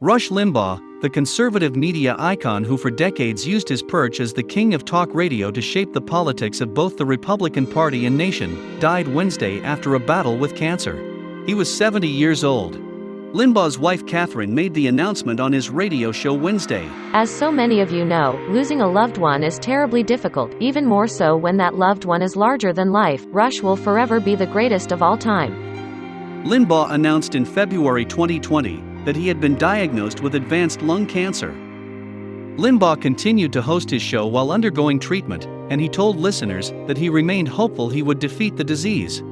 Rush Limbaugh, the conservative media icon who for decades used his perch as the king of talk radio to shape the politics of both the Republican Party and nation, died Wednesday after a battle with cancer. He was 70 years old. Limbaugh's wife Catherine made the announcement on his radio show Wednesday. As so many of you know, losing a loved one is terribly difficult, even more so when that loved one is larger than life. Rush will forever be the greatest of all time. Limbaugh announced in February 2020 that he had been diagnosed with advanced lung cancer. Limbaugh continued to host his show while undergoing treatment, and he told listeners that he remained hopeful he would defeat the disease.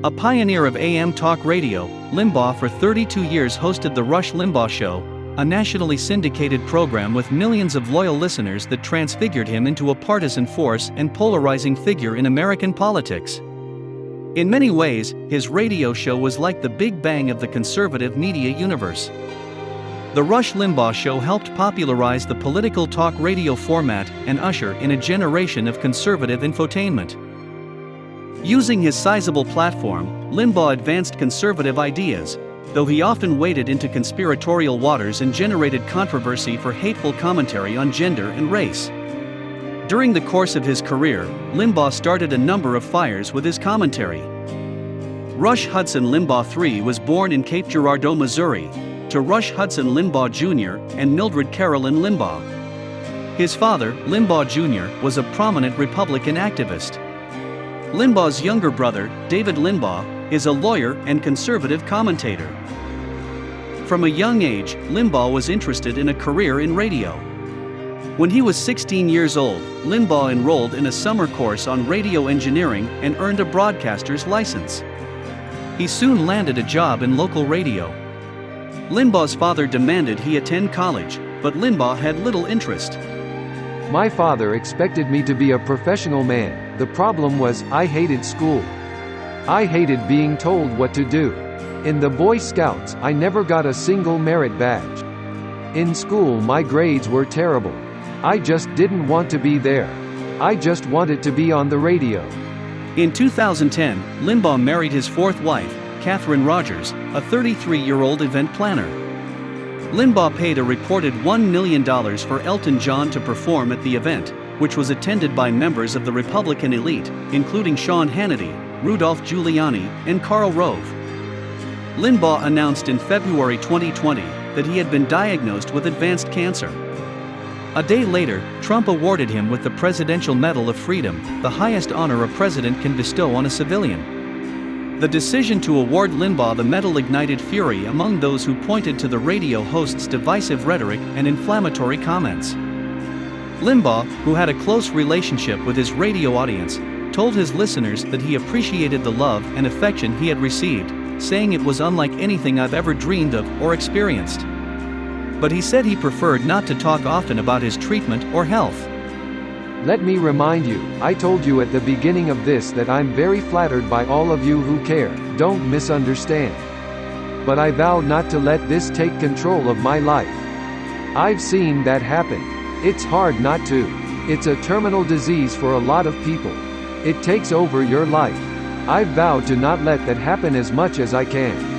A pioneer of AM talk radio, Limbaugh for 32 years hosted The Rush Limbaugh Show, a nationally syndicated program with millions of loyal listeners that transfigured him into a partisan force and polarizing figure in American politics. In many ways, his radio show was like the Big Bang of the conservative media universe. The Rush Limbaugh Show helped popularize the political talk radio format and usher in a generation of conservative infotainment. Using his sizable platform, Limbaugh advanced conservative ideas, though he often waded into conspiratorial waters and generated controversy for hateful commentary on gender and race. During the course of his career, Limbaugh started a number of fires with his commentary. Rush Hudson Limbaugh III was born in Cape Girardeau, Missouri, to Rush Hudson Limbaugh Jr. and Mildred Carolyn Limbaugh. His father, Limbaugh Jr., was a prominent Republican activist. Limbaugh's younger brother, David Limbaugh, is a lawyer and conservative commentator. From a young age, Limbaugh was interested in a career in radio. When he was 16 years old, Limbaugh enrolled in a summer course on radio engineering and earned a broadcaster's license. He soon landed a job in local radio. Limbaugh's father demanded he attend college, but Limbaugh had little interest. My father expected me to be a professional man. The problem was, I hated school. I hated being told what to do. In the Boy Scouts, I never got a single merit badge. In school, my grades were terrible. I just didn't want to be there. I just wanted to be on the radio. In 2010, Limbaugh married his fourth wife, Catherine Rogers, a 33-year-old event planner. Limbaugh paid a reported $1 million for Elton John to perform at the event, which was attended by members of the Republican elite, including Sean Hannity, Rudolph Giuliani, and Karl Rove. Limbaugh announced in February 2020 that he had been diagnosed with advanced cancer. A day later, Trump awarded him with the Presidential Medal of Freedom, the highest honor a president can bestow on a civilian. The decision to award Limbaugh the medal ignited fury among those who pointed to the radio host's divisive rhetoric and inflammatory comments. Limbaugh, who had a close relationship with his radio audience, told his listeners that he appreciated the love and affection he had received, saying it was unlike anything I've ever dreamed of or experienced. But he said he preferred not to talk often about his treatment or health. Let me remind you, I told you at the beginning of this that I'm very flattered by all of you who care, don't misunderstand. But I vow not to let this take control of my life. I've seen that happen. It's hard not to. It's a terminal disease for a lot of people. It takes over your life. I've vowed to not let that happen as much as I can.